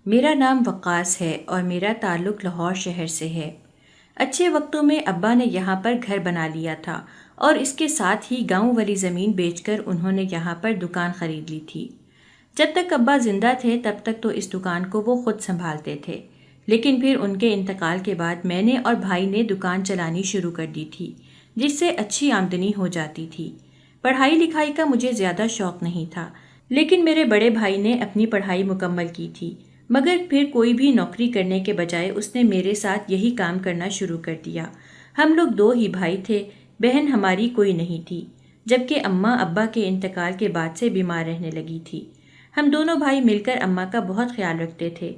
میرا نام وقاص ہے اور میرا تعلق لاہور شہر سے ہے۔ اچھے وقتوں میں ابا نے یہاں پر گھر بنا لیا تھا اور اس کے ساتھ ہی گاؤں والی زمین بیچ کر انہوں نے یہاں پر دکان خرید لی تھی۔ جب تک ابا زندہ تھے تب تک تو اس دکان کو وہ خود سنبھالتے تھے، لیکن پھر ان کے انتقال کے بعد میں نے اور بھائی نے دکان چلانی شروع کر دی تھی، جس سے اچھی آمدنی ہو جاتی تھی۔ پڑھائی لکھائی کا مجھے زیادہ شوق نہیں تھا، لیکن میرے بڑے بھائی نے اپنی پڑھائی مکمل کی تھی، مگر پھر کوئی بھی نوکری کرنے کے بجائے اس نے میرے ساتھ یہی کام کرنا شروع کر دیا۔ ہم لوگ 2 ہی بھائی تھے، بہن ہماری کوئی نہیں تھی، جبکہ اماں ابا کے انتقال کے بعد سے بیمار رہنے لگی تھی۔ ہم دونوں بھائی مل کر اماں کا بہت خیال رکھتے تھے۔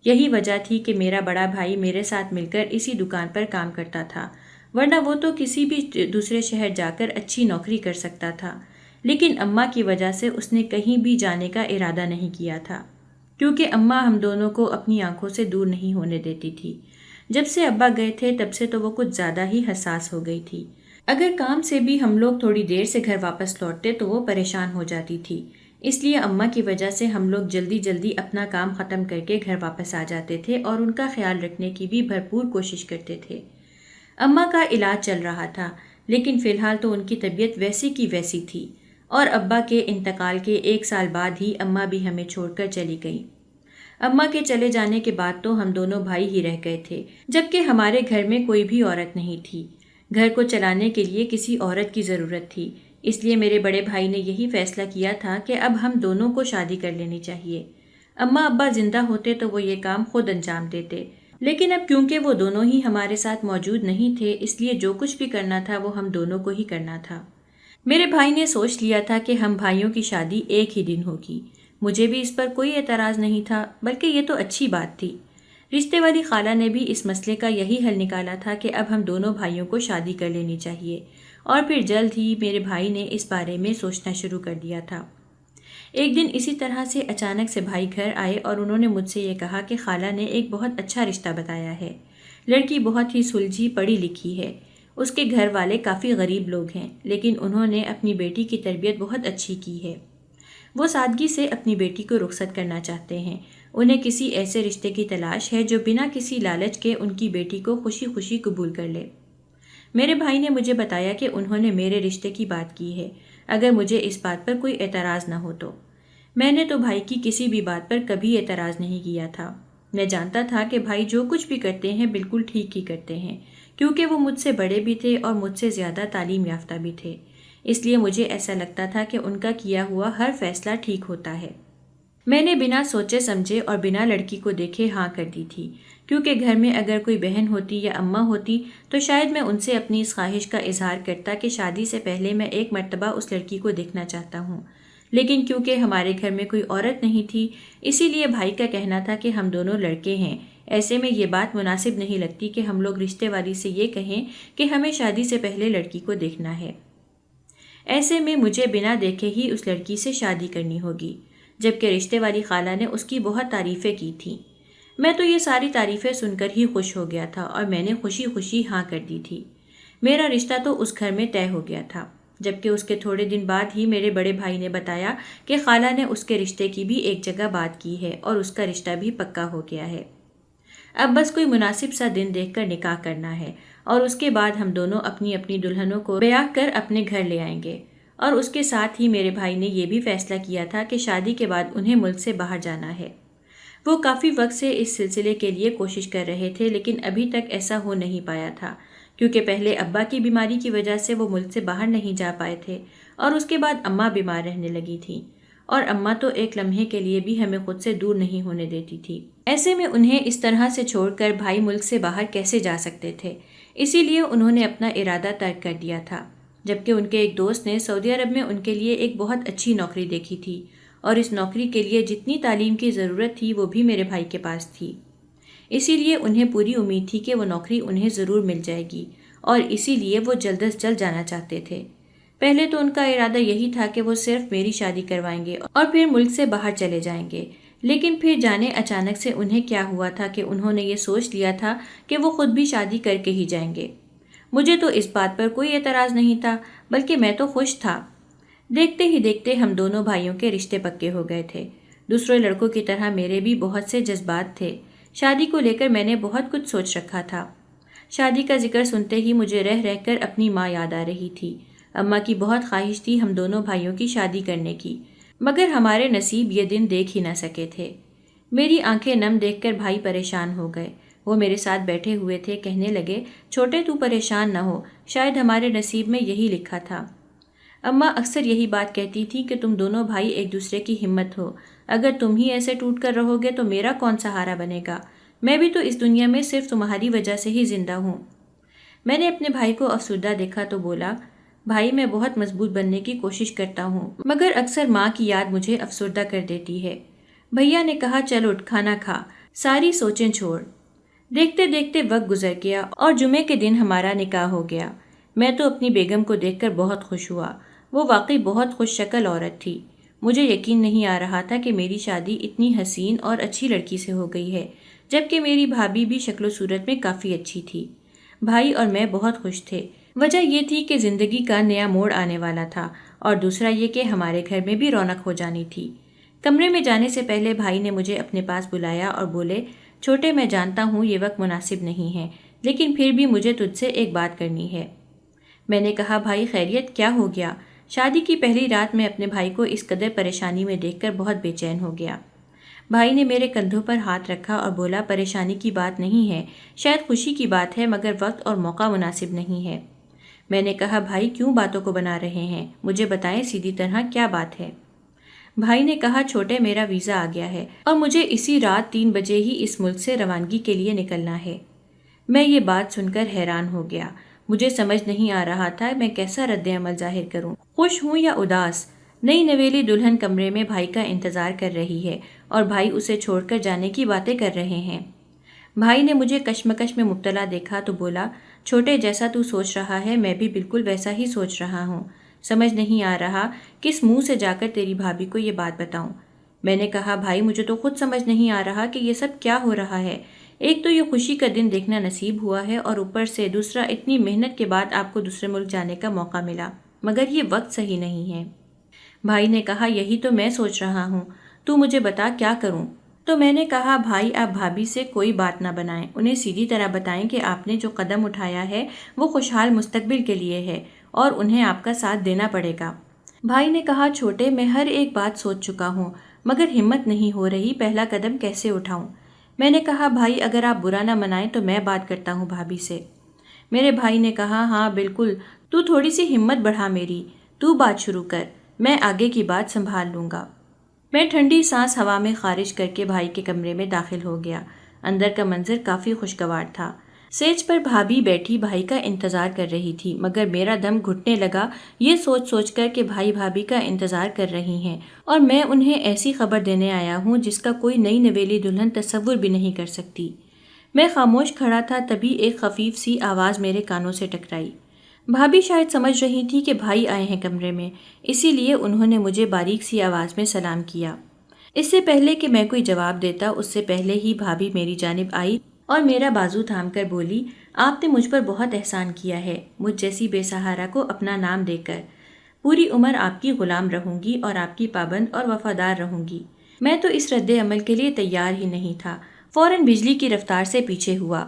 یہی وجہ تھی کہ میرا بڑا بھائی میرے ساتھ مل کر اسی دکان پر کام کرتا تھا، ورنہ وہ تو کسی بھی دوسرے شہر جا کر اچھی نوکری کر سکتا تھا، لیکن اماں کی وجہ سے اس نے کہیں بھی جانے کا ارادہ نہیں کیا تھا، کیونکہ اماں ہم دونوں کو اپنی آنکھوں سے دور نہیں ہونے دیتی تھی۔ جب سے ابا گئے تھے تب سے تو وہ کچھ زیادہ ہی حساس ہو گئی تھی۔ اگر کام سے بھی ہم لوگ تھوڑی دیر سے گھر واپس لوٹتے تو وہ پریشان ہو جاتی تھی، اس لیے اماں کی وجہ سے ہم لوگ جلدی جلدی اپنا کام ختم کر کے گھر واپس آ جاتے تھے اور ان کا خیال رکھنے کی بھی بھرپور کوشش کرتے تھے۔ اماں کا علاج چل رہا تھا، لیکن فی الحال تو ان کی طبیعت ویسی کی ویسی تھی، اور ابا کے انتقال کے 1 سال بعد ہی اماں بھی ہمیں چھوڑ کر چلی گئی۔ اماں کے چلے جانے کے بعد تو ہم دونوں بھائی ہی رہ گئے تھے، جبکہ ہمارے گھر میں کوئی بھی عورت نہیں تھی۔ گھر کو چلانے کے لیے کسی عورت کی ضرورت تھی، اس لیے میرے بڑے بھائی نے یہی فیصلہ کیا تھا کہ اب ہم دونوں کو شادی کر لینی چاہیے۔ اماں ابا زندہ ہوتے تو وہ یہ کام خود انجام دیتے، لیکن اب کیونکہ وہ دونوں ہی ہمارے ساتھ موجود نہیں تھے، اس لیے جو کچھ بھی کرنا تھا وہ ہم دونوں کو ہی کرنا تھا۔ میرے بھائی نے سوچ لیا تھا کہ ہم بھائیوں کی شادی ایک ہی دن ہوگی۔ مجھے بھی اس پر کوئی اعتراض نہیں تھا، بلکہ یہ تو اچھی بات تھی۔ رشتے والی خالہ نے بھی اس مسئلے کا یہی حل نکالا تھا کہ اب ہم دونوں بھائیوں کو شادی کر لینی چاہیے، اور پھر جلد ہی میرے بھائی نے اس بارے میں سوچنا شروع کر دیا تھا۔ ایک دن اسی طرح سے اچانک سے بھائی گھر آئے اور انہوں نے مجھ سے یہ کہا کہ خالہ نے ایک بہت اچھا رشتہ بتایا ہے۔ لڑکی بہت ہی سلجھی پڑھی لکھی ہے، اس کے گھر والے کافی غریب لوگ ہیں، لیکن انہوں نے اپنی بیٹی کی تربیت بہت اچھی کی ہے۔ وہ سادگی سے اپنی بیٹی کو رخصت کرنا چاہتے ہیں۔ انہیں کسی ایسے رشتے کی تلاش ہے جو بنا کسی لالچ کے ان کی بیٹی کو خوشی خوشی قبول کر لے۔ میرے بھائی نے مجھے بتایا کہ انہوں نے میرے رشتے کی بات کی ہے، اگر مجھے اس بات پر کوئی اعتراض نہ ہو تو۔ میں نے تو بھائی کی کسی بھی بات پر کبھی اعتراض نہیں کیا تھا۔ میں جانتا تھا کہ بھائی جو کچھ بھی کرتے ہیں بالکل ٹھیک ہی کرتے ہیں، کیونکہ وہ مجھ سے بڑے بھی تھے اور مجھ سے زیادہ تعلیم یافتہ بھی تھے، اس لیے مجھے ایسا لگتا تھا کہ ان کا کیا ہوا ہر فیصلہ ٹھیک ہوتا ہے۔ میں نے بنا سوچے سمجھے اور بنا لڑکی کو دیکھے ہاں کر دی تھی، کیونکہ گھر میں اگر کوئی بہن ہوتی یا اماں ہوتی تو شاید میں ان سے اپنی اس خواہش کا اظہار کرتا کہ شادی سے پہلے میں ایک مرتبہ اس لڑکی کو دیکھنا چاہتا ہوں، لیکن کیونکہ ہمارے گھر میں کوئی عورت نہیں تھی، اسی لیے بھائی کا کہنا تھا کہ ہم دونوں لڑکے ہیں، ایسے میں یہ بات مناسب نہیں لگتی کہ ہم لوگ رشتے والی سے یہ کہیں کہ ہمیں شادی سے پہلے لڑکی کو دیکھنا ہے۔ ایسے میں مجھے بنا دیکھے ہی اس لڑکی سے شادی کرنی ہوگی، جبکہ رشتے والی خالہ نے اس کی بہت تعریفیں کی تھیں۔ میں تو یہ ساری تعریفیں سن کر ہی خوش ہو گیا تھا اور میں نے خوشی خوشی ہاں کر دی تھی۔ میرا رشتہ تو اس گھر میں طے ہو گیا تھا، جبکہ اس کے تھوڑے دن بعد ہی میرے بڑے بھائی نے بتایا کہ خالہ نے اس کے رشتے کی بھی ایک جگہ بات کی ہے اور اس کا رشتہ بھی پکا ہو گیا ہے۔ اب بس کوئی مناسب سا دن دیکھ کر نکاح کرنا ہے، اور اس کے بعد ہم دونوں اپنی اپنی دلہنوں کو بیاہ کر اپنے گھر لے آئیں گے۔ اور اس کے ساتھ ہی میرے بھائی نے یہ بھی فیصلہ کیا تھا کہ شادی کے بعد انہیں ملک سے باہر جانا ہے۔ وہ کافی وقت سے اس سلسلے کے لیے کوشش کر رہے تھے، لیکن ابھی تک ایسا ہو نہیں پایا تھا، کیونکہ پہلے ابا کی بیماری کی وجہ سے وہ ملک سے باہر نہیں جا پائے تھے، اور اس کے بعد اماں بیمار رہنے لگی تھیں، اور اماں تو ایک لمحے کے لیے بھی ہمیں خود سے دور نہیں ہونے دیتی تھی۔ ایسے میں انہیں اس طرح سے چھوڑ کر بھائی ملک سے باہر کیسے جا سکتے تھے، اسی لیے انہوں نے اپنا ارادہ ترک کر دیا تھا، جبکہ ان کے ایک دوست نے سعودی عرب میں ان کے لیے ایک بہت اچھی نوکری دیکھی تھی، اور اس نوکری کے لیے جتنی تعلیم کی ضرورت تھی وہ بھی میرے بھائی کے پاس تھی۔ اسی لیے انہیں پوری امید تھی کہ وہ نوکری انہیں ضرور مل جائے گی، اور اسی لیے وہ جلد از جلد جانا چاہتے تھے۔ پہلے تو ان کا ارادہ یہی تھا کہ وہ صرف میری شادی کروائیں گے اور پھر ملک سے باہر چلے جائیں گے، لیکن پھر جانے اچانک سے انہیں کیا ہوا تھا کہ انہوں نے یہ سوچ لیا تھا کہ وہ خود بھی شادی کر کے ہی جائیں گے۔ مجھے تو اس بات پر کوئی اعتراض نہیں تھا، بلکہ میں تو خوش تھا۔ دیکھتے ہی دیکھتے ہم دونوں بھائیوں کے رشتے پکے ہو گئے تھے۔ دوسرے لڑکوں کی طرح میرے بھی بہت سے جذبات تھے۔ شادی کو لے کر میں نے بہت کچھ سوچ رکھا تھا۔ شادی کا ذکر سنتے ہی مجھے رہ رہ کر اپنی ماں یاد آ رہی تھی۔ اماں کی بہت خواہش تھی ہم دونوں بھائیوں کی شادی کرنے کی، مگر ہمارے نصیب یہ دن دیکھ ہی نہ سکے تھے۔ میری آنکھیں نم دیکھ کر بھائی پریشان ہو گئے۔ وہ میرے ساتھ بیٹھے ہوئے تھے، کہنے لگے، چھوٹے تو پریشان نہ ہو، شاید ہمارے نصیب میں یہی لکھا تھا۔ اماں اکثر یہی بات کہتی تھی کہ تم دونوں بھائی ایک دوسرے کی ہمت ہو، اگر تم ہی ایسے ٹوٹ کر رہو گے تو میرا کون سہارا بنے گا؟ میں بھی تو اس دنیا میں صرف تمہاری وجہ سے ہی زندہ ہوں۔ میں نے اپنے بھائی کو افسردہ دیکھا تو بولا، بھائی میں بہت مضبوط بننے کی کوشش کرتا ہوں، مگر اکثر ماں کی یاد مجھے افسردہ کر دیتی ہے۔ بھیا نے کہا، چل اٹھ، کھانا کھا، ساری سوچیں چھوڑ۔ دیکھتے دیکھتے وقت گزر گیا اور جمعے کے دن ہمارا نکاح ہو گیا۔ میں تو اپنی بیگم کو دیکھ کر بہت خوش ہوا۔ وہ واقعی بہت خوش شکل عورت تھی۔ مجھے یقین نہیں آ رہا تھا کہ میری شادی اتنی حسین اور اچھی لڑکی سے ہو گئی ہے، جبکہ میری بھابھی بھی شکل و صورت میں کافی اچھی تھی۔ بھائی اور میں بہت خوش تھے۔ وجہ یہ تھی کہ زندگی کا نیا موڑ آنے والا تھا، اور دوسرا یہ کہ ہمارے گھر میں بھی رونق ہو جانی تھی۔ کمرے میں جانے سے پہلے بھائی نے مجھے اپنے پاس بلایا اور بولے، چھوٹے، میں جانتا ہوں یہ وقت مناسب نہیں ہے، لیکن پھر بھی مجھے تجھ سے ایک بات کرنی ہے۔ میں نے کہا، بھائی خیریت، کیا ہو گیا؟ شادی کی پہلی رات میں اپنے بھائی کو اس قدر پریشانی میں دیکھ کر بہت بے چین ہو گیا۔ بھائی نے میرے کندھوں پر ہاتھ رکھا اور بولا، پریشانی کی بات نہیں ہے، شاید خوشی کی بات ہے، مگر وقت اور موقع مناسب نہیں ہے۔ میں نے کہا، بھائی کیوں باتوں کو بنا رہے ہیں؟ مجھے بتائیں سیدھی طرح کیا بات ہے؟ بھائی نے کہا، چھوٹے، میرا ویزا آ گیا ہے اور مجھے اسی رات 3 بجے ہی اس ملک سے روانگی کے لیے نکلنا ہے۔ میں یہ بات سن کر حیران ہو گیا۔ مجھے سمجھ نہیں آ رہا تھا میں کیسا رد عمل ظاہر کروں، خوش ہوں یا اداس۔ نئی نویلی دلہن کمرے میں بھائی کا انتظار کر رہی ہے اور بھائی اسے چھوڑ کر جانے کی باتیں کر رہے ہیں۔ بھائی نے مجھے کشمکش میں مبتلا دیکھا تو بولا، چھوٹے، جیسا تو سوچ رہا ہے میں بھی بالکل ویسا ہی سوچ رہا ہوں۔ سمجھ نہیں آ رہا کس منہ سے جا کر تیری بھابھی کو یہ بات بتاؤں۔ میں نے کہا، بھائی مجھے تو خود سمجھ نہیں آ رہا کہ یہ سب کیا ہو رہا ہے۔ ایک تو یہ خوشی کا دن دیکھنا نصیب ہوا ہے اور اوپر سے دوسرا اتنی محنت کے بعد آپ کو دوسرے ملک جانے کا موقع ملا، مگر یہ وقت صحیح نہیں ہے۔ بھائی نے کہا، یہی تو میں سوچ رہا ہوں، تو مجھے بتا کیا کروں؟ تو میں نے کہا، بھائی آپ بھابھی سے کوئی بات نہ بنائیں، انہیں سیدھی طرح بتائیں کہ آپ نے جو قدم اٹھایا ہے وہ خوشحال مستقبل کے لیے ہے اور انہیں آپ کا ساتھ دینا پڑے گا۔ بھائی نے کہا، چھوٹے، میں ہر ایک بات سوچ چکا ہوں، مگر ہمت نہیں ہو رہی پہلا قدم کیسے اٹھاؤں۔ میں نے کہا، بھائی اگر آپ برا نہ منائیں تو میں بات کرتا ہوں بھابھی سے۔ میرے بھائی نے کہا، ہاں بالکل، تو تھوڑی سی ہمت بڑھا میری، تو بات شروع کر، میں آگے کی بات سنبھال لوں گا۔ میں ٹھنڈی سانس ہوا میں خارج کر کے بھائی کے کمرے میں داخل ہو گیا۔ اندر کا منظر کافی خوشگوار تھا۔ سیج پر بھابھی بیٹھی بھائی کا انتظار کر رہی تھی، مگر میرا دم گھٹنے لگا یہ سوچ سوچ کر کہ بھائی بھابھی کا انتظار کر رہی ہیں اور میں انہیں ایسی خبر دینے آیا ہوں جس کا کوئی نئی نویلی دلہن تصور بھی نہیں کر سکتی۔ میں خاموش کھڑا تھا، تبھی ایک خفیف سی آواز میرے کانوں سے ٹکرائی۔ بھابھی شاید سمجھ رہی تھی کہ بھائی آئے ہیں کمرے میں، اسی لیے انہوں نے مجھے باریک سی آواز میں سلام کیا۔ اس سے پہلے کہ میں کوئی جواب دیتا، اس سے پہلے ہی بھابھی میری جانب آئی اور میرا بازو تھام کر بولی، آپ نے مجھ پر بہت احسان کیا ہے، مجھ جیسی بے سہارا کو اپنا نام دے کر۔ پوری عمر آپ کی غلام رہوں گی اور آپ کی پابند اور وفادار رہوں گی۔ میں تو اس رد عمل کے لیے تیار ہی نہیں تھا، فوراً بجلی کی رفتار سے پیچھے ہوا۔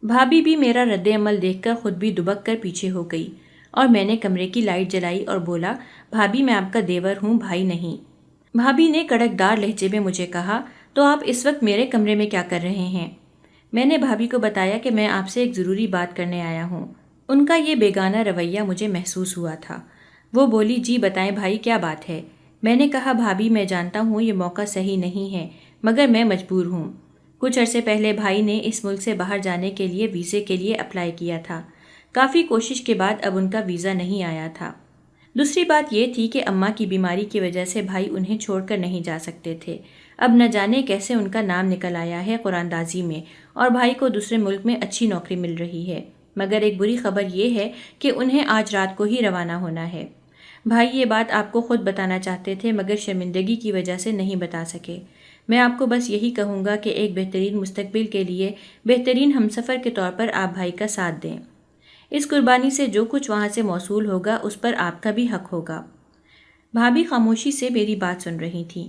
بھابھی بھی میرا رد عمل دیکھ کر خود بھی دبک کر پیچھے ہو گئی اور میں نے کمرے کی لائٹ جلائی اور بولا، بھابھی میں آپ کا دیور ہوں، بھائی نہیں۔ بھابھی نے کڑکدار لہجے میں مجھے کہا، تو آپ اس وقت میرے کمرے میں کیا کر رہے ہیں؟ میں نے بھابھی کو بتایا کہ میں آپ سے ایک ضروری بات کرنے آیا ہوں۔ ان کا یہ بیگانہ رویہ مجھے محسوس ہوا تھا۔ وہ بولی، جی بتائیں بھائی، کیا بات ہے؟ میں نے کہا، بھابھی میں جانتا ہوں یہ موقع صحیح نہیں ہے، مگر میں مجبور ہوں۔ کچھ عرصے پہلے بھائی نے اس ملک سے باہر جانے کے لیے ویزے کے لیے اپلائی کیا تھا۔ کافی کوشش کے بعد اب ان کا ویزا نہیں آیا تھا۔ دوسری بات یہ تھی کہ اماں کی بیماری کی وجہ سے بھائی انہیں چھوڑ کر نہیں جا سکتے تھے۔ اب نہ جانے کیسے ان کا نام نکل آیا ہے قرآن دازی میں اور بھائی کو دوسرے ملک میں اچھی نوکری مل رہی ہے، مگر ایک بری خبر یہ ہے کہ انہیں آج رات کو ہی روانہ ہونا ہے۔ بھائی یہ بات آپ کو خود بتانا چاہتے تھے مگر شرمندگی کی وجہ سے نہیں بتا سکے۔ میں آپ کو بس یہی کہوں گا کہ ایک بہترین مستقبل کے لیے بہترین ہمسفر کے طور پر آپ بھائی کا ساتھ دیں۔ اس قربانی سے جو کچھ وہاں سے موصول ہوگا اس پر آپ کا بھی حق ہوگا۔ بھابھی خاموشی سے میری بات سن رہی تھیں۔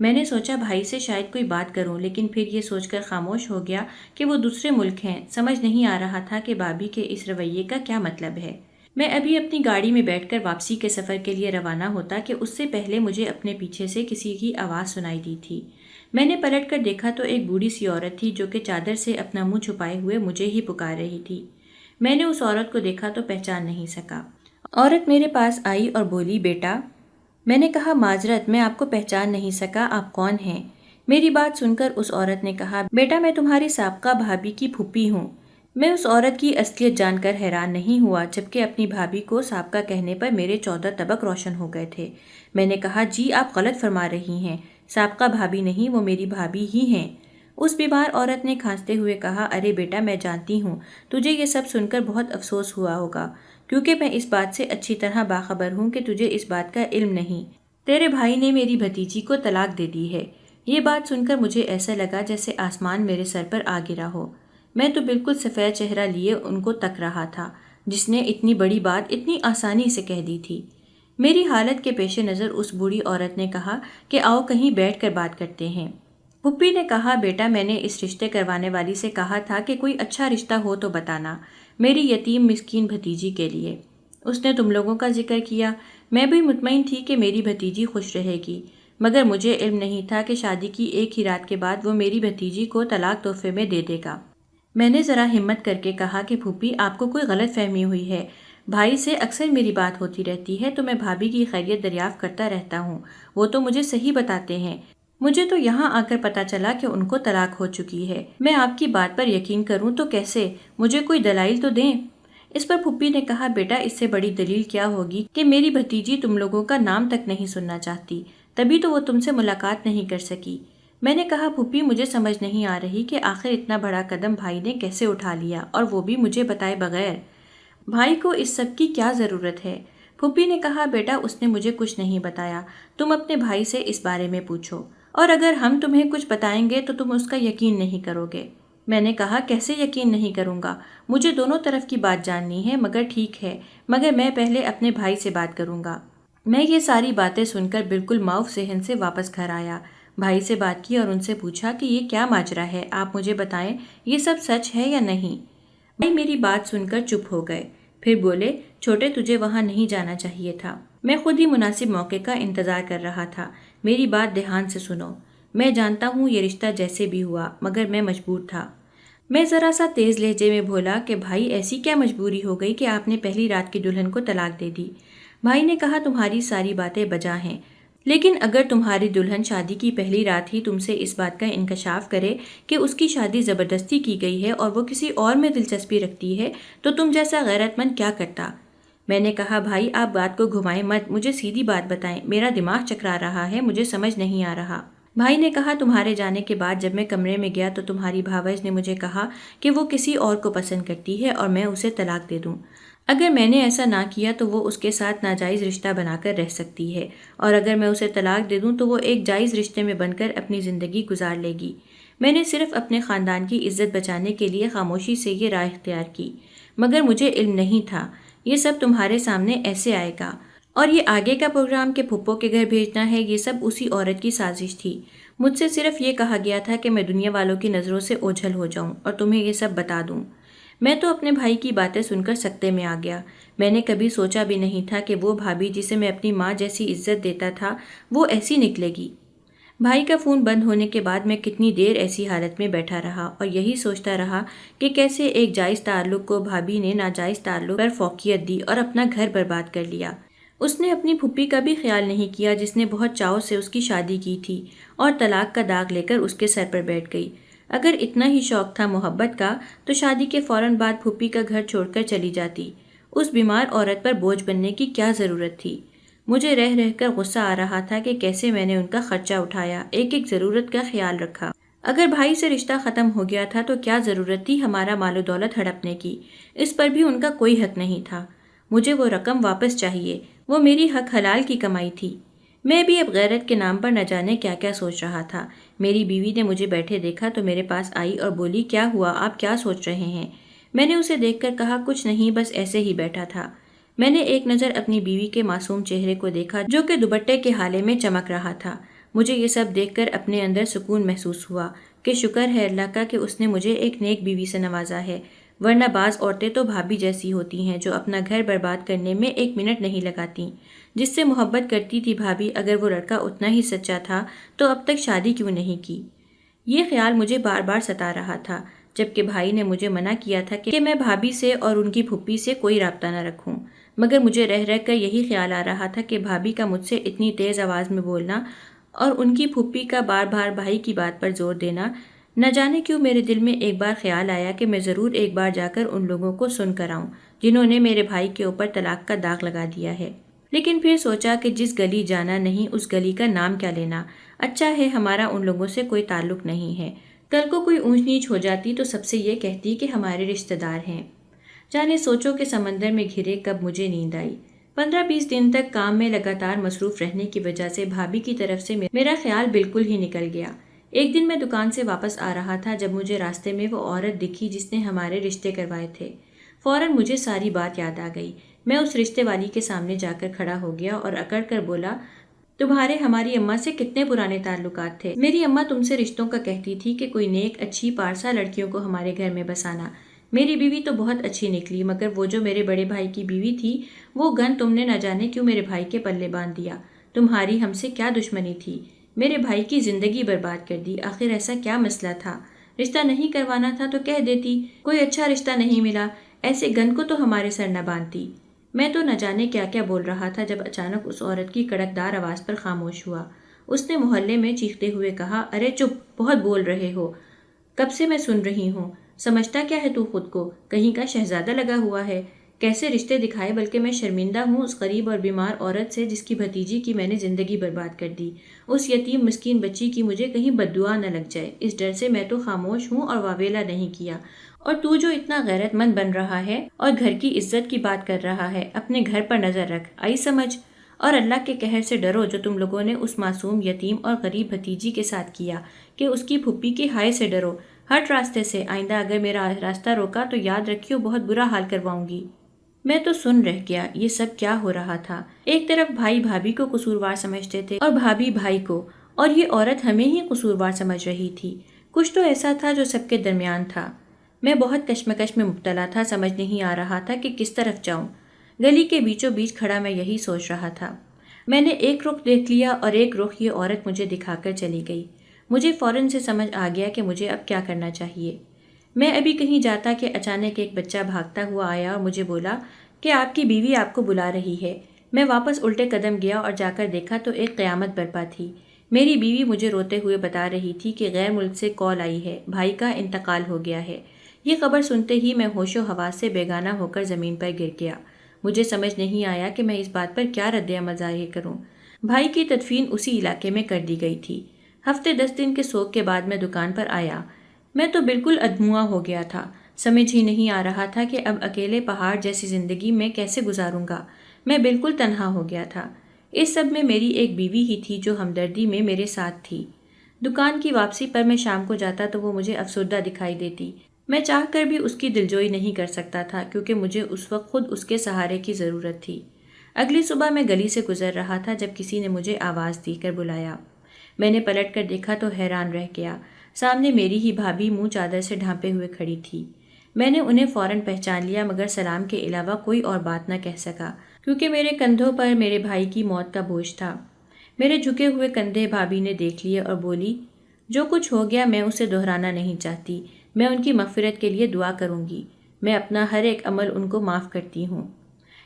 میں نے سوچا بھائی سے شاید کوئی بات کروں، لیکن پھر یہ سوچ کر خاموش ہو گیا کہ وہ دوسرے ملک ہیں۔ سمجھ نہیں آ رہا تھا کہ بھابھی کے اس رویے کا کیا مطلب ہے۔ میں ابھی اپنی گاڑی میں بیٹھ کر واپسی کے سفر کے لیے روانہ ہوتا کہ اس سے پہلے مجھے اپنے پیچھے سے کسی کی آواز سنائی دی تھی۔ میں نے پلٹ کر دیکھا تو ایک بوڑھی سی عورت تھی جو کہ چادر سے اپنا منہ چھپائے ہوئے مجھے ہی پکار رہی تھی۔ میں نے اس عورت کو دیکھا تو پہچان نہیں سکا۔ عورت میرے پاس آئی اور بولی، بیٹا۔ میں نے کہا، معذرت، میں آپ کو پہچان نہیں سکا، آپ کون ہیں؟ میری بات سن کر اس عورت نے کہا، بیٹا میں تمہاری سابقہ بھابھی کی پھوپھی ہوں۔ میں اس عورت کی اصلیت جان کر حیران نہیں ہوا، جبکہ اپنی بھابھی کو سابقہ کہنے پر میرے 14 طبق روشن ہو گئے تھے۔ میں نے کہا، جی آپ غلط فرما رہی ہیں، سابقہ بھابھی نہیں، وہ میری بھابھی ہی ہیں۔ اس بیمار عورت نے کھانستے ہوئے کہا، ارے بیٹا میں جانتی ہوں تجھے یہ سب سن کر بہت افسوس ہوا ہوگا، کیونکہ میں اس بات سے اچھی طرح باخبر ہوں کہ تجھے اس بات کا علم نہیں۔ تیرے بھائی نے میری بھتیجی کو طلاق دے دی ہے۔ یہ بات سن کر مجھے ایسا لگا جیسے آسمان میرے سر پر آ گرا ہو۔ میں تو بالکل سفید چہرہ لیے ان کو تک رہا تھا جس نے اتنی بڑی بات اتنی آسانی سے کہہ دی تھی۔ میری حالت کے پیش نظر اس بوڑھی عورت نے کہا کہ آؤ کہیں بیٹھ کر بات کرتے ہیں۔ پھوپھی نے کہا، بیٹا میں نے اس رشتے کروانے والی سے کہا تھا کہ کوئی اچھا رشتہ ہو تو بتانا، میری یتیم مسکین بھتیجی کے لیے۔ اس نے تم لوگوں کا ذکر کیا۔ میں بھی مطمئن تھی کہ میری بھتیجی خوش رہے گی، مگر مجھے علم نہیں تھا کہ شادی کی ایک ہی رات کے بعد وہ میری بھتیجی کو طلاق تحفے میں دے دے گا۔ میں نے ذرا ہمت کر کے کہا کہ پھوپھی آپ کو کوئی غلط فہمی ہوئی ہے، بھائی سے اکثر میری بات ہوتی رہتی ہے تو میں بھابھی کی خیریت دریافت کرتا رہتا ہوں، وہ تو مجھے صحیح بتاتے ہیں۔ مجھے تو یہاں آ کر پتہ چلا کہ ان کو طلاق ہو چکی ہے۔ میں آپ کی بات پر یقین کروں تو کیسے؟ مجھے کوئی دلائل تو دیں۔ اس پر پھوپھی نے کہا، بیٹا اس سے بڑی دلیل کیا ہوگی کہ میری بھتیجی تم لوگوں کا نام تک نہیں سننا چاہتی، تبھی تو وہ تم سے ملاقات نہیں کر سکی۔ میں نے کہا، پھوپھی مجھے سمجھ نہیں آ رہی کہ آخر اتنا بڑا قدم بھائی نے کیسے اٹھا لیا، اور وہ بھی مجھے بتائے بغیر۔ بھائی کو اس سب کی کیا ضرورت ہے؟ پھوپھی نے کہا، بیٹا اس نے مجھے کچھ نہیں بتایا، تم اپنے بھائی سے اس بارے میں پوچھو، اور اگر ہم تمہیں کچھ بتائیں گے تو تم اس کا یقین نہیں کرو گے۔ میں نے کہا، کیسے یقین نہیں کروں گا؟ مجھے دونوں طرف کی بات جاننی ہے، مگر ٹھیک ہے، مگر میں پہلے اپنے بھائی سے بات کروں گا۔ میں یہ ساری باتیں سن کر بالکل معاف ذہن سے واپس گھر آیا، بھائی سے بات کی اور ان سے پوچھا کہ یہ کیا ماجرا ہے، آپ مجھے بتائیں یہ سب سچ ہے یا نہیں۔ بھائی میری بات سن کر چپ ہو گئے، پھر بولے، چھوٹے تجھے وہاں نہیں جانا چاہیے تھا، میں خود ہی مناسب موقع کا انتظار کر رہا تھا، میری بات دھیان سے سنو۔ میں جانتا ہوں یہ رشتہ جیسے بھی ہوا، مگر میں مجبور تھا۔ میں ذرا سا تیز لہجے میں بولا کہ بھائی ایسی کیا مجبوری ہو گئی کہ آپ نے پہلی رات کی دلہن کو طلاق دے دی؟ بھائی نے کہا، تمہاری ساری باتیں بجا ہیں، لیکن اگر تمہاری دلہن شادی کی پہلی رات ہی تم سے اس بات کا انکشاف کرے کہ اس کی شادی زبردستی کی گئی ہے اور وہ کسی اور میں دلچسپی رکھتی ہے تو تم جیسا غیرت مند کیا کرتا؟ میں نے کہا، بھائی آپ بات کو گھمائیں مت، مجھے سیدھی بات بتائیں، میرا دماغ چکرا رہا ہے، مجھے سمجھ نہیں آ رہا۔ بھائی نے کہا، تمہارے جانے کے بعد جب میں کمرے میں گیا تو تمہاری بھاوج نے مجھے کہا کہ وہ کسی اور کو پسند کرتی ہے اور میں اسے طلاق دے دوں۔ اگر میں نے ایسا نہ کیا تو وہ اس کے ساتھ ناجائز رشتہ بنا کر رہ سکتی ہے، اور اگر میں اسے طلاق دے دوں تو وہ ایک جائز رشتے میں بن کر اپنی زندگی گزار لے گی۔ میں نے صرف اپنے خاندان کی عزت بچانے کے لیے خاموشی سے یہ رائے اختیار کی، مگر مجھے علم نہیں تھا یہ سب تمہارے سامنے ایسے آئے گا، اور یہ آگے کا پروگرام کہ پھپھو کے گھر بھیجنا ہے، یہ سب اسی عورت کی سازش تھی۔ مجھ سے صرف یہ کہا گیا تھا کہ میں دنیا والوں کی نظروں سے اوجھل ہو جاؤں اور تمہیں یہ سب بتا دوں۔ میں تو اپنے بھائی کی باتیں سن کر سکتے میں آ گیا۔ میں نے کبھی سوچا بھی نہیں تھا کہ وہ بھابھی جسے میں اپنی ماں جیسی عزت دیتا تھا وہ ایسی نکلے گی۔ بھائی کا فون بند ہونے کے بعد میں کتنی دیر ایسی حالت میں بیٹھا رہا اور یہی سوچتا رہا کہ کیسے ایک جائز تعلق کو بھابھی نے ناجائز تعلق پر فوقیت دی اور اپنا گھر برباد کر لیا۔ اس نے اپنی پھوپھی کا بھی خیال نہیں کیا جس نے بہت چاؤ سے اس کی شادی کی تھی اور طلاق کا داغ لے کر اس کے سر پر بیٹھ گئی۔ اگر اتنا ہی شوق تھا محبت کا تو شادی کے فوراً بعد پھوپھی کا گھر چھوڑ کر چلی جاتی۔ اس بیمار عورت پر بوجھ بننے کی کیا ضرورت تھی؟ مجھے رہ رہ کر غصہ آ رہا تھا کہ کیسے میں نے ان کا خرچہ اٹھایا، ایک ایک ضرورت کا خیال رکھا۔ اگر بھائی سے رشتہ ختم ہو گیا تھا تو کیا ضرورت تھی ہمارا مال و دولت ہڑپنے کی؟ اس پر بھی ان کا کوئی حق نہیں تھا۔ مجھے وہ رقم واپس چاہیے، وہ میری حق حلال کی کمائی تھی۔ میں بھی اب غیرت کے نام پر نہ جانے کیا کیا سوچ رہا تھا۔ میری بیوی نے مجھے بیٹھے دیکھا تو میرے پاس آئی اور بولی، کیا ہوا، آپ کیا سوچ رہے ہیں؟ میں نے اسے دیکھ کر کہا، کچھ نہیں، بس ایسے ہی بیٹھا تھا۔ میں نے ایک نظر اپنی بیوی کے معصوم چہرے کو دیکھا جو کہ دوپٹے کے حالے میں چمک رہا تھا۔ مجھے یہ سب دیکھ کر اپنے اندر سکون محسوس ہوا کہ شکر ہے اللہ کا کہ اس نے مجھے ایک نیک بیوی سے نوازا ہے، ورنہ بعض عورتیں تو بھابھی جیسی ہوتی ہیں جو اپنا گھر برباد کرنے میں 1 منٹ نہیں لگاتی۔ جس سے محبت کرتی تھی بھابھی، اگر وہ لڑکا اتنا ہی سچا تھا تو اب تک شادی کیوں نہیں کی؟ یہ خیال مجھے بار بار ستا رہا تھا، جبکہ بھائی نے مجھے منع کیا تھا کہ میں بھابھی سے اور ان کی پھوپھی سے کوئی رابطہ نہ رکھوں، مگر مجھے رہ رہ کر یہی خیال آ رہا تھا کہ بھابھی کا مجھ سے اتنی تیز آواز میں بولنا اور ان کی پھوپھی کا بار بار بھائی کی بات پر زور دینا، نہ جانے کیوں میرے دل میں ایک بار خیال آیا کہ میں ضرور ایک بار جا کر ان لوگوں کو سن کر آؤں جنہوں نے میرے بھائی کے اوپر طلاق کا داغ لگا دیا ہے۔ لیکن پھر سوچا کہ جس گلی جانا نہیں اس گلی کا نام کیا لینا، اچھا ہے ہمارا ان لوگوں سے کوئی تعلق نہیں ہے، کل کو کوئی اونچ نیچ ہو جاتی تو سب سے یہ کہتی کہ ہمارے رشتہ دار ہیں۔ جانے سوچوں کے سمندر میں گھرے کب مجھے نیند آئی۔ 15-20 دن تک کام میں لگاتار مصروف رہنے کی وجہ سے بھابھی کی طرف سے میرا خیال بالکل ہی نکل گیا۔ ایک دن میں دکان سے واپس آ رہا تھا جب مجھے راستے میں وہ عورت دکھی جس نے ہمارے رشتے کروائے تھے۔ فوراً مجھے ساری بات یاد آ گئی۔ میں اس رشتے والی کے سامنے جا کر کھڑا ہو گیا اور اکڑ کر بولا، تمہارے ہماری اماں سے کتنے پرانے تعلقات تھے؟ میری اماں تم سے رشتوں کا کہتی تھی کہ کوئی نیک اچھی پارسا لڑکیوں کو ہمارے گھر میں بسانا۔ میری بیوی تو بہت اچھی نکلی، مگر وہ جو میرے بڑے بھائی کی بیوی تھی وہ گن تم نے نہ جانے کیوں میرے بھائی کے پلے باندھ دیا۔ تمہاری ہم سے کیا دشمنی تھی؟ میرے بھائی کی زندگی برباد کر دی۔ آخر ایسا کیا مسئلہ تھا؟ رشتہ نہیں کروانا تھا تو کہہ دیتی، کوئی اچھا رشتہ نہیں ملا، ایسے گن کو تو ہمارے سر نہ باندھتی۔ میں تو نہ جانے کیا کیا بول رہا تھا جب اچانک اس عورت کی کڑکدار آواز پر خاموش ہوا۔ اس نے محلے میں چیختے ہوئے کہا، ارے چپ، بہت بول رہے ہو، کب سے میں سن رہی ہوں۔ سمجھتا کیا ہے تو خود کو، کہیں کا شہزادہ لگا ہوا ہے؟ کیسے رشتے دکھائے، بلکہ میں شرمندہ ہوں اس غریب اور بیمار عورت سے جس کی بھتیجی کی میں نے زندگی برباد کر دی۔ اس یتیم مسکین بچی کی مجھے کہیں بددعا نہ لگ جائے، اس ڈر سے میں تو خاموش ہوں اور واویلا نہیں کیا۔ اور تو جو اتنا غیرت مند بن رہا ہے اور گھر کی عزت کی بات کر رہا ہے، اپنے گھر پر نظر رکھ، آئی سمجھ؟ اور اللہ کے قہر سے ڈرو جو تم لوگوں نے اس معصوم یتیم اور غریب بھتیجی کے ساتھ کیا، کہ اس کی پھوپھی کے ہائے سے ڈرو۔ ہٹ راستے سے، آئندہ اگر میرا راستہ روکا تو یاد رکھیو بہت برا حال کرواؤں گی۔ میں تو سن رہ گیا، یہ سب کیا ہو رہا تھا۔ ایک طرف بھائی بھابھی کو قصوروار سمجھتے تھے اور بھابھی بھائی کو، اور یہ عورت ہمیں ہی قصوروار سمجھ رہی تھی۔ کچھ تو ایسا تھا جو سب کے درمیان تھا۔ میں بہت کشمکش میں مبتلا تھا، سمجھ نہیں آ رہا تھا کہ کس طرف جاؤں۔ گلی کے بیچوں بیچ کھڑا میں یہی سوچ رہا تھا۔ میں نے ایک رخ دیکھ لیا اور ایک رخ یہ عورت مجھے دکھا کر چلی گئی۔ مجھے فوراً سے سمجھ آ گیا کہ مجھے اب کیا کرنا چاہیے۔ میں ابھی کہیں جاتا کہ اچانک ایک بچہ بھاگتا ہوا آیا اور مجھے بولا کہ آپ کی بیوی آپ کو بلا رہی ہے۔ میں واپس الٹے قدم گیا اور جا کر دیکھا تو ایک قیامت برپا تھی۔ میری بیوی مجھے روتے ہوئے بتا رہی تھی کہ غیر ملک سے کال آئی ہے، بھائی کا انتقال ہو گیا ہے۔ یہ خبر سنتے ہی میں ہوش و حواس سے بیگانہ ہو کر زمین پر گر گیا۔ مجھے سمجھ نہیں آیا کہ میں اس بات پر کیا رد عمل ظاہر کروں۔ بھائی کی تدفین اسی علاقے میں کر دی گئی تھی۔ ہفتے 10 دن کے سوگ کے بعد میں دکان پر آیا۔ میں تو بالکل ادموا ہو گیا تھا، سمجھ ہی نہیں آ رہا تھا کہ اب اکیلے پہاڑ جیسی زندگی میں کیسے گزاروں گا۔ میں بالکل تنہا ہو گیا تھا۔ اس سب میں میری ایک بیوی ہی تھی جو ہمدردی میں میرے ساتھ تھی۔ دکان کی واپسی پر میں شام کو جاتا تو وہ مجھے افسردہ دکھائی دیتی۔ میں چاہ کر بھی اس کی دلجوئی نہیں کر سکتا تھا کیونکہ مجھے اس وقت خود اس کے سہارے کی ضرورت تھی۔ اگلی صبح میں گلی سے گزر رہا تھا جب کسی نے مجھے آواز دی کر بلایا۔ میں نے پلٹ کر دیکھا تو حیران رہ گیا۔ سامنے میری ہی بھابھی منہ چادر سے ڈھانپے ہوئے کھڑی تھی۔ میں نے انہیں فوراً پہچان لیا مگر سلام کے علاوہ کوئی اور بات نہ کہہ سکا کیونکہ میرے کندھوں پر میرے بھائی کی موت کا بوجھ تھا۔ میرے جھکے ہوئے کندھے بھابھی نے دیکھ لیے اور بولی، جو کچھ ہو گیا میں اسے دہرانا نہیں چاہتی، میں ان کی مغفرت کے لیے دعا کروں گی، میں اپنا ہر ایک عمل ان کو معاف کرتی ہوں۔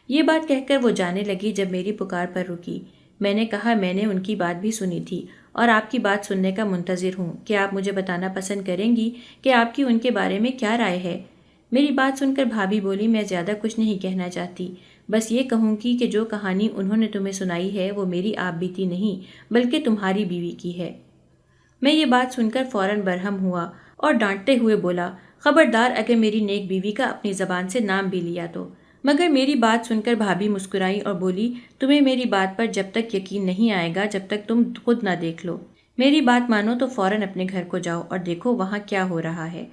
یہ بات کہہ کر وہ جانے لگی جب میری پکار پر رکی۔ میں نے کہا میں نے ان کی بات بھی سنی تھی اور آپ کی بات سننے کا منتظر ہوں کہ آپ مجھے بتانا پسند کریں گی کہ آپ کی ان کے بارے میں کیا رائے ہے۔ میری بات سن کر بھابھی بولی، میں زیادہ کچھ نہیں کہنا چاہتی، بس یہ کہوں گی کہ جو کہانی انہوں نے تمہیں سنائی ہے وہ میری آپ بیتی نہیں بلکہ تمہاری بیوی کی ہے۔ میں یہ بات سن کر فوراً برہم ہوا اور ڈانٹتے ہوئے بولا، خبردار اگر میری نیک بیوی کا اپنی زبان سے نام بھی لیا تو۔ مگر میری بات سن کر بھابھی مسکرائی اور بولی، تمہیں میری بات پر جب تک یقین نہیں آئے گا جب تک تم خود نہ دیکھ لو۔ میری بات مانو تو فوراً اپنے گھر کو جاؤ اور دیکھو وہاں کیا ہو رہا ہے۔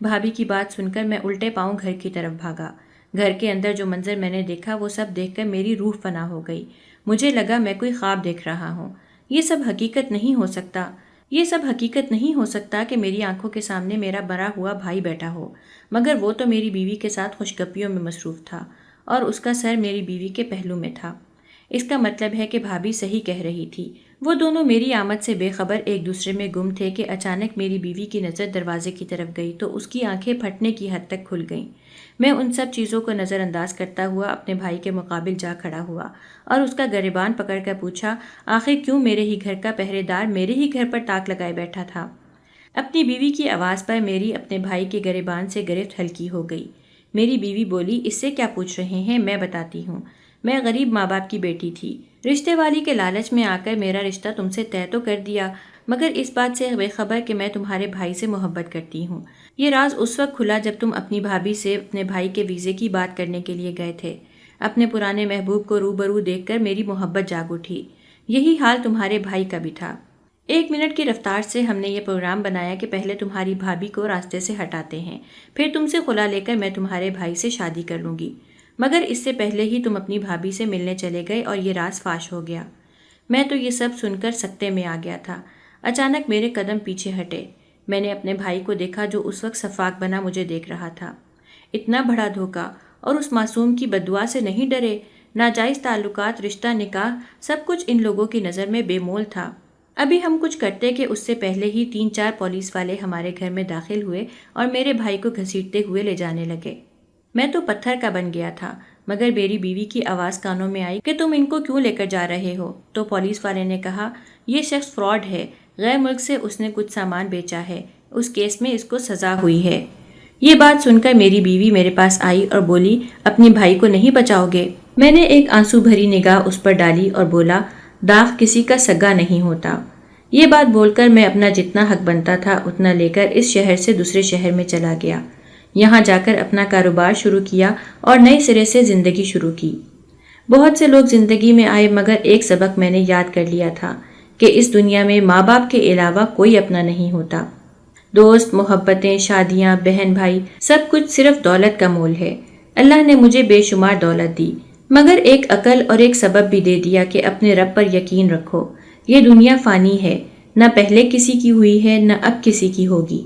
بھابھی کی بات سن کر میں الٹے پاؤں گھر کی طرف بھاگا۔ گھر کے اندر جو منظر میں نے دیکھا وہ سب دیکھ کر میری روح فنا ہو گئی۔ مجھے لگا میں کوئی خواب دیکھ رہا ہوں۔ یہ سب حقیقت نہیں ہو سکتا، یہ سب حقیقت نہیں ہو سکتا کہ میری آنکھوں کے سامنے میرا مرا ہوا بھائی بیٹھا ہو، مگر وہ تو میری بیوی کے ساتھ خوشگپیوں میں مصروف تھا اور اس کا سر میری بیوی کے پہلو میں تھا۔ اس کا مطلب ہے کہ بھابھی صحیح کہہ رہی تھی۔ وہ دونوں میری آمد سے بے خبر ایک دوسرے میں گم تھے کہ اچانک میری بیوی کی نظر دروازے کی طرف گئی تو اس کی آنکھیں پھٹنے کی حد تک کھل گئیں۔ میں ان سب چیزوں کو نظر انداز کرتا ہوا اپنے بھائی کے مقابل جا کھڑا ہوا اور اس کا گریبان پکڑ کر پوچھا، آخر کیوں میرے ہی گھر کا پہرے دار میرے ہی گھر پر تاک لگائے بیٹھا تھا؟ اپنی بیوی کی آواز پر میری اپنے بھائی کے گریبان سے گرفت ہلکی ہو گئی۔ میری بیوی بولی، اس سے کیا پوچھ رہے ہیں، میں بتاتی ہوں۔ میں غریب ماں باپ کی بیٹی تھی، رشتے والی کے لالچ میں آ کر میرا رشتہ تم سے طے تو کر دیا، مگر اس بات سے بے خبر کہ میں تمہارے بھائی سے محبت کرتی ہوں۔ یہ راز اس وقت کھلا جب تم اپنی بھابھی سے اپنے بھائی کے ویزے کی بات کرنے کے لیے گئے تھے۔ اپنے پرانے محبوب کو روبرو دیکھ کر میری محبت جاگ اٹھی۔ یہی حال تمہارے بھائی کا بھی تھا۔ 1 منٹ کی رفتار سے ہم نے یہ پروگرام بنایا کہ پہلے تمہاری بھابھی کو راستے سے ہٹاتے ہیں، پھر تم سے خلا لے کر میں تمہارے بھائی سے شادی کر لوں گی، مگر اس سے پہلے ہی تم اپنی بھابھی سے ملنے چلے گئے اور یہ راز فاش ہو گیا۔ میں تو یہ سب سن کر سکتے میں آ گیا تھا۔ اچانک میرے قدم پیچھے ہٹے۔ میں نے اپنے بھائی کو دیکھا جو اس وقت صفاق بنا مجھے دیکھ رہا تھا۔ اتنا بڑا دھوکہ، اور اس معصوم کی بددعا سے نہیں ڈرے؟ ناجائز تعلقات، رشتہ، نکاح، سب کچھ ان لوگوں کی نظر میں بے مول تھا۔ ابھی ہم کچھ کرتے کہ اس سے پہلے ہی 3-4 پولیس والے ہمارے گھر میں داخل ہوئے اور میرے بھائی کو گھسیٹتے ہوئے لے جانے لگے۔ میں تو پتھر کا بن گیا تھا، مگر میری بیوی کی آواز کانوں میں آئی کہ تم ان کو کیوں لے کر جا رہے ہو؟ تو پولیس والے نے کہا، یہ شخص فراڈ ہے، غیر ملک سے اس نے کچھ سامان بیچا ہے، اس کیس میں اس کو سزا ہوئی ہے۔ یہ بات سن کر میری بیوی میرے پاس آئی اور بولی، اپنے بھائی کو نہیں بچاؤ گے؟ میں نے ایک آنسو بھری نگاہ اس پر ڈالی اور بولا، داغ کسی کا سگا نہیں ہوتا۔ یہ بات بول کر میں اپنا جتنا حق بنتا تھا اتنا لے کر اس شہر سے دوسرے شہر میں چلا گیا۔ یہاں جا کر اپنا کاروبار شروع کیا اور نئے سرے سے زندگی شروع کی۔ بہت سے لوگ زندگی میں آئے، مگر ایک سبق میں نے یاد کر لیا تھا کہ اس دنیا میں ماں باپ کے علاوہ کوئی اپنا نہیں ہوتا۔ دوست، محبتیں، شادیاں، بہن بھائی، سب کچھ صرف دولت کا مول ہے۔ اللہ نے مجھے بے شمار دولت دی، مگر ایک عقل اور ایک سبب بھی دے دیا کہ اپنے رب پر یقین رکھو۔ یہ دنیا فانی ہے، نہ پہلے کسی کی ہوئی ہے نہ اب کسی کی ہوگی۔